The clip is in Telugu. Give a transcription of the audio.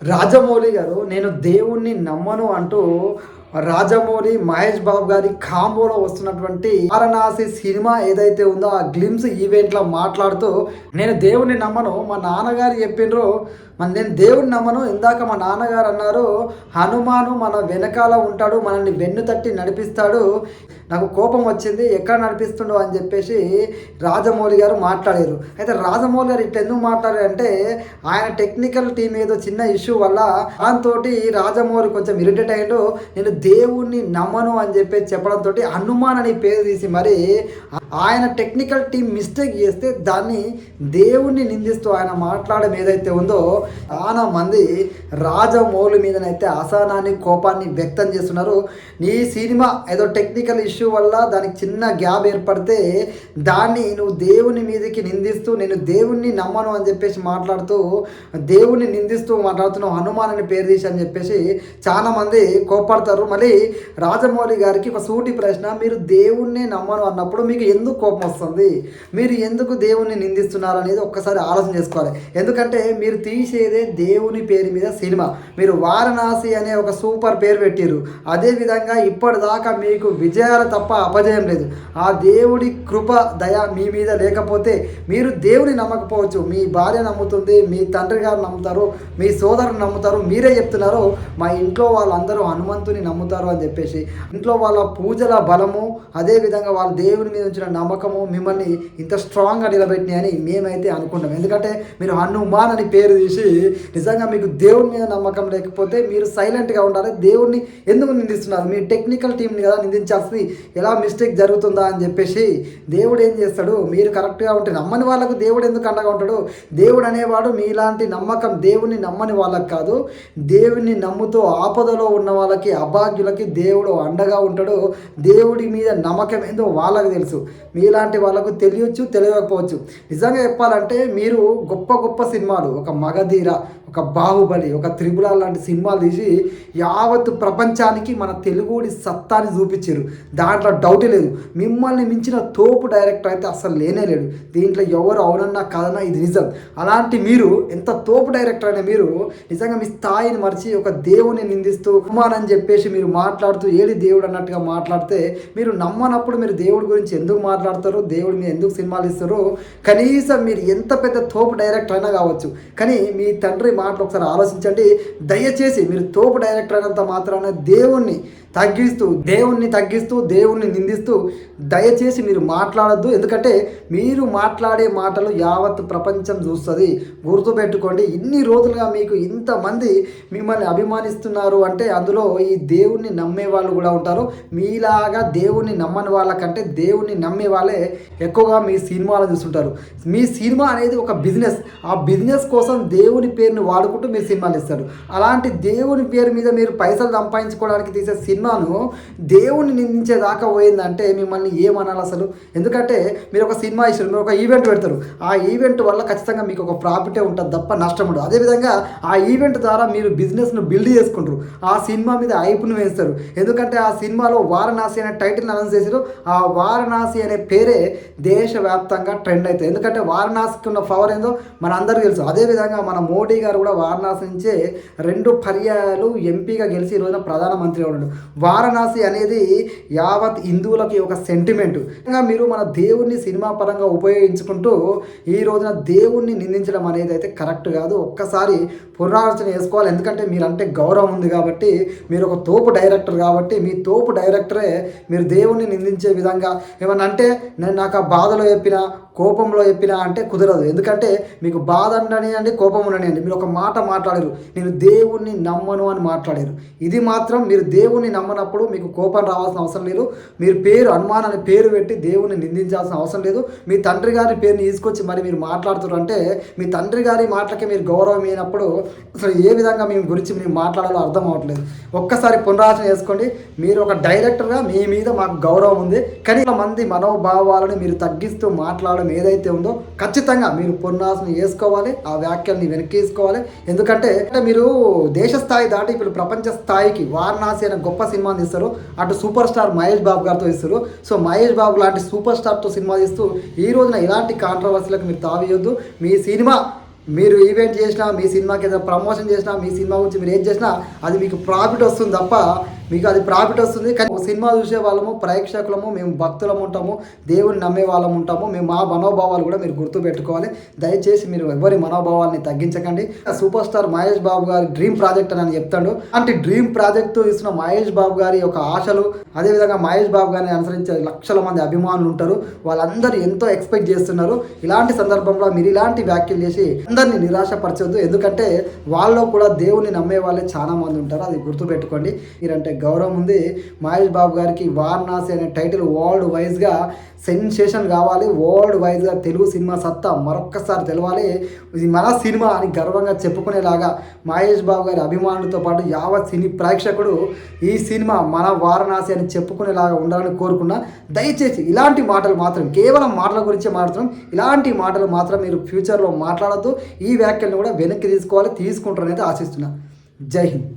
రాజమౌళి గారు నేను దేవుణ్ణి నమ్మను అంటూ రాజమౌళి మహేష్ బాబు గారి కాంబోలో వస్తున్నటువంటి వారణాసి సినిమా ఏదైతే ఉందో ఆ గ్లిమ్స్ ఈవెంట్లో మాట్లాడుతూ నేను దేవుణ్ణి నమ్మను, మా నాన్నగారు చెప్పిండ్రు, నేను దేవుణ్ణి నమ్మను. ఇందాక మా నాన్నగారు అన్నారు హనుమాను మన వెనకాల ఉంటాడు, మనల్ని వెన్ను తట్టి నడిపిస్తాడు, నాకు కోపం వచ్చింది ఎక్కడ నడిపిస్తుండో అని చెప్పేసి రాజమౌళి గారు మాట్లాడారు. అయితే రాజమౌళి గారు ఇట్లా ఎందుకు మాట్లాడారంటే ఆయన టెక్నికల్ టీం ఏదో చిన్న ఇష్యూ వల్ల దాంతో రాజమౌళి కొంచెం ఇరిటేట్ అయ్యిండు. నేను దేవుణ్ణి నమ్మను అని చెప్పేసి చెప్పడంతో హనుమాన్ అని పేరు తీసి మరి ఆయన టెక్నికల్ టీం మిస్టేక్ చేస్తే దాన్ని దేవుణ్ణి నిందిస్తూ ఆయన మాట్లాడడం ఏదైతే ఉందో చాలా మంది రాజమౌళి మీదనైతే అసహనాన్ని కోపాన్ని వ్యక్తం చేస్తున్నారు. నీ సినిమా ఏదో టెక్నికల్ ఇష్యూ వల్ల దానికి చిన్న గ్యాప్ ఏర్పడితే దాన్ని నువ్వు దేవుని మీదకి నిందిస్తూ నేను దేవుణ్ణి నమ్మను అని చెప్పేసి మాట్లాడుతూ దేవుణ్ణి నిందిస్తూ మాట్లాడుతున్నావు, హనుమాన్ అని పేరు తీసి అని చెప్పేసి చాలా మంది కోపడతారు. మళ్ళీ రాజమౌళి గారికి ఒక సూటి ప్రశ్న, మీరు దేవుణ్ణి నమ్మను అన్నప్పుడు మీకు ఎందుకు కోపం వస్తుంది, మీరు ఎందుకు దేవుణ్ణి నిందిస్తున్నారు అనేది ఒక్కసారి ఆలోచన చేసుకోవాలి. ఎందుకంటే మీరు తీసేదే దేవుని పేరు మీద సినిమా, మీరు వారణాసి అనే ఒక సూపర్ పేరు పెట్టారు. అదేవిధంగా ఇప్పటిదాకా మీకు విజయాలు తప్ప అపజయం లేదు. ఆ దేవుడి కృప దయ మీ మీద లేకపోతే మీరు దేవుని నమ్మకపోవచ్చు, మీ భార్య నమ్ముతుంది, మీ తండ్రి గారు నమ్ముతారు, మీ సోదరుని నమ్ముతారు, మీరే చెప్తున్నారు మా ఇంట్లో వాళ్ళందరూ హనుమంతుని నమ్ముతారు అని చెప్పేసి. ఇంట్లో వాళ్ళ పూజల బలము అదేవిధంగా వాళ్ళ దేవుని మీద ఉంచిన నమ్మకము మిమ్మల్ని ఇంత స్ట్రాంగ్గా నిలబెట్టినాయని మేమైతే అనుకుంటాం. ఎందుకంటే మీరు హనుమాన్ అని పేరు తీసి నిజంగా మీకు దేవుని మీద నమ్మకం లేకపోతే మీరు సైలెంట్గా ఉండాలి. దేవుణ్ణి ఎందుకు నిందిస్తున్నారు, మీ టెక్నికల్ టీంని కదా నిందించాల్సింది, ఎలా మిస్టేక్ జరుగుతుందా అని చెప్పేసి. దేవుడు ఏం చేస్తాడు, మీరు కరెక్ట్గా ఉంటే నమ్మని వాళ్ళకు దేవుడు ఎందుకు అండగా ఉంటాడు. దేవుడు అనేవాడు మీలాంటి నమ్మకం దేవుణ్ణి నమ్మని వాళ్ళకి కాదు, దేవుణ్ణి నమ్ముతూ ఆపదలో ఉన్న వాళ్ళకి అభాగ్యులకి దేవుడు అండగా ఉంటాడు. దేవుడి మీద నమ్మకం ఏందో వాళ్ళకి తెలుసు, మీలాంటి వాళ్ళకు తెలియచ్చు తెలియకపోవచ్చు. నిజంగా చెప్పాలంటే మీరు గొప్ప గొప్ప సినిమాలు, ఒక మగధీర, ఒక బాహుబలి, ఒక త్రిపుల లాంటి సినిమాలు తీసి యావత్ ప్రపంచానికి మన తెలుగుడి సత్తాని చూపించారు, దాంట్లో డౌటే లేదు. మిమ్మల్ని మించిన తోపు డైరెక్టర్ అయితే అసలు లేనే లేడు. దీంట్లో ఎవరు అవునన్నా కాదన్నా ఇది నిజం. అలాంటి మీరు ఎంత తోపు డైరెక్టర్ అయినా మీరు నిజంగా మీ స్థాయిని మర్చి ఒక దేవుని నిందిస్తూ హనుమాన్ చెప్పేసి మీరు మాట్లాడుతూ ఏది దేవుడు అన్నట్టుగా మాట్లాడితే మీరు నమ్మనప్పుడు మీరు దేవుడి గురించి ఎందుకు మాట్లాడతారు, దేవుడి మీద ఎందుకు సినిమాలు ఇస్తారు. కనీసం మీరు ఎంత పెద్ద తోపు డైరెక్టర్ అయినా కావచ్చు, కానీ మీ తండ్రి మాటలు ఒకసారి ఆలోచించండి. దయచేసి మీరు తోపు డైరెక్టర్ అయినంత మాత్రాన దేవుణ్ణి తగ్గిస్తూ దేవుణ్ణి నిందిస్తూ దయచేసి మీరు మాట్లాడద్దు. ఎందుకంటే మీరు మాట్లాడే మాటలు యావత్ ప్రపంచం చూస్తుంది. గుర్తుపెట్టుకోండి, ఇన్ని రోజులుగా మీకు ఇంతమంది మిమ్మల్ని అభిమానిస్తున్నారు అంటే అందులో ఈ దేవుణ్ణి నమ్మే వాళ్ళు కూడా ఉంటారు. మీలాగా దేవుణ్ణి నమ్మని వాళ్ళకంటే దేవుణ్ణి నమ్మే వాళ్ళే ఎక్కువగా మీ సినిమాలను చూస్తుంటారు. మీ సినిమా అనేది ఒక బిజినెస్, ఆ బిజినెస్ కోసం దేవుని పేరుని వాడుకుంటూ మీరు సినిమాలు ఇస్తారు. అలాంటి దేవుని పేరు మీద మీరు పైసలు సంపాదించుకోవడానికి తీసే సినిమాను దేవుణ్ణి నిందించేదాకా పోయిందంటే మిమ్మల్ని ఏమనాలి అసలు. ఎందుకంటే మీరు ఒక సినిమా ఇస్తారు, మీరు ఒక ఈవెంట్ పెడతారు, ఆ ఈవెంట్ వల్ల ఖచ్చితంగా మీకు ఒక ప్రాఫిటే ఉంటుంది తప్ప నష్టం ఉండదు. అదేవిధంగా ఆ ఈవెంట్ ద్వారా మీరు బిజినెస్ను బిల్డ్ చేసుకుంటారు, ఆ సినిమా మీద ఐపును వేస్తారు. ఎందుకంటే ఆ సినిమాలో వారణాసి అనే టైటిల్ అనౌన్స్ చేశారు, ఆ వారణాసి అనే పేరే దేశవ్యాప్తంగా ట్రెండ్ అవుతుంది. ఎందుకంటే వారణాసికి ఉన్న పవర్ ఏందో మన అందరికీ తెలుసు. అదేవిధంగా మన మోడీ గారు కూడా వారణాసి నుంచే 2 పర్యాయాలు ఎంపీగా గెలిచి ఈ రోజున ప్రధానమంత్రిగా ఉన్నాడు. వారణాసి అనేది యావత్ హిందువులకి ఒక సెంటిమెంట్. మీరు మన దేవుణ్ణి సినిమా పరంగా ఉపయోగించుకుంటూ ఈ రోజున దేవుణ్ణి నిందించడం అనేది అయితే కరెక్ట్ కాదు. ఒక్కసారి పునరాలోచన చేసుకోవాలి. ఎందుకంటే మీరంటే గౌరవం ఉంది కాబట్టి, మీరు ఒక తోపు డైరెక్టర్ కాబట్టి మీ తోపు డైరెక్టరే మీరు దేవుణ్ణి నిందించే విధంగా ఏమన్నా అంటే నేను నాకు ఆ బాధలో చెప్పినా కోపంలో చెప్పినా అంటే కుదరదు. ఎందుకంటే మీకు బాధ ఉండనియండి, కోపం ఉండనియండి, మీరు ఒక మాట మాట్లాడారు, నేను దేవుణ్ణి నమ్మను అని మాట్లాడారు. ఇది మాత్రం మీరు దేవుణ్ణి నమ్మనప్పుడు మీకు కోపం రావాల్సిన అవసరం లేదు. మీరు పేరు హనుమాన్ అనే పేరు పెట్టి దేవుణ్ణి నిందించాల్సిన అవసరం లేదు. మీ తండ్రి గారి పేరుని తీసుకొచ్చి మరి మీరు మాట్లాడుతారు అంటే మీ తండ్రి గారి మాటలకి మీరు గౌరవం అయినప్పుడు అసలు ఏ విధంగా మీ గురించి మీరు మాట్లాడాలో అర్థం అవ్వట్లేదు. ఒక్కసారి పునరాలోచన చేసుకోండి. మీరు ఒక డైరెక్టర్గా మీ మీద మాకు గౌరవం ఉంది, కానీ మంది మనోభావాలను మీరు తగ్గిస్తూ మాట్లాడడం ఏదైతే ఉందో ఖచ్చితంగా మీరు పునరాలోచన చేసుకోవాలి, ఆ వ్యాఖ్యల్ని వెనక్కి తీసుకోవాలి. ఎందుకంటే మీరు దేశ స్థాయి దాటి ఇప్పుడు ప్రపంచ స్థాయికి వారణాసి అనే గొప్ప సినిమాని ఇస్తారు. అటు సూపర్ స్టార్ మహేష్ బాబు గారితో ఇస్తారు. సో మహేష్ బాబు లాంటి సూపర్ స్టార్తో సినిమా తీస్తూ ఈ రోజున ఇలాంటి కాంట్రవర్సీలకు మీరు తావియొద్దు. మీ సినిమా మీరు ఈవెంట్ చేసినా, మీ సినిమాకి ఏదైనా ప్రమోషన్ చేసినా, మీ సినిమా గురించి మీరు ఏం చేసినా అది మీకు ప్రాఫిట్ వస్తుంది తప్ప మీకు అది ప్రాఫిట్ వస్తుంది. కానీ సినిమా చూసే వాళ్ళము, ప్రేక్షకులము, మేము భక్తులము ఉంటాము, దేవుని నమ్మే వాళ్ళము ఉంటాము. మేము మా మనోభావాలు కూడా మీరు గుర్తు పెట్టుకోవాలి. దయచేసి మీరు ఎవరి మనోభావాల్ని తగ్గించకండి. సూపర్ స్టార్ మహేష్ బాబు గారి డ్రీమ్ ప్రాజెక్ట్ అని చెప్తాడు. అంటే డ్రీమ్ ప్రాజెక్ట్ ఇస్తున్న మహేష్ బాబు గారి యొక్క ఆశలు, అదేవిధంగా మహేష్ బాబు గారిని అనుసరించే లక్షల మంది అభిమానులు ఉంటారు. వాళ్ళందరూ ఎంతో ఎక్స్పెక్ట్ చేస్తున్నారు. ఇలాంటి సందర్భంలో మీరు ఇలాంటి వ్యాఖ్యలు చేసి అందరినీ నిరాశపరచొద్దు. ఎందుకంటే వాళ్ళలో కూడా దేవుని నమ్మే వాళ్ళే చాలా మంది ఉంటారు. అది గుర్తుపెట్టుకోండి. మీరంటే గౌరవం ఉంది. మహేష్ బాబు గారికి వారణాసి అనే టైటిల్ వరల్డ్ వైజ్గా సెన్సేషన్ కావాలి. వరల్డ్ వైజ్గా తెలుగు సినిమా సత్తా మరొక్కసారి తెలవాలి. ఇది మన సినిమా అని గర్వంగా చెప్పుకునేలాగా మహేష్ బాబు గారి అభిమానులతో పాటు యావత్ సినీ ప్రేక్షకుడు ఈ సినిమా మన వారణాసి అని చెప్పుకునేలాగా ఉండాలని కోరుకున్నా. దయచేసి ఇలాంటి మాటలు మాత్రం, కేవలం మాటల గురించే మాట్లాడతాం, ఇలాంటి మాటలు మాత్రం మీరు ఫ్యూచర్లో మాట్లాడద్దు. ఈ వ్యాఖ్యలను కూడా వెనక్కి తీసుకుంటారనేది ఆశిస్తున్నా. జై హింద్.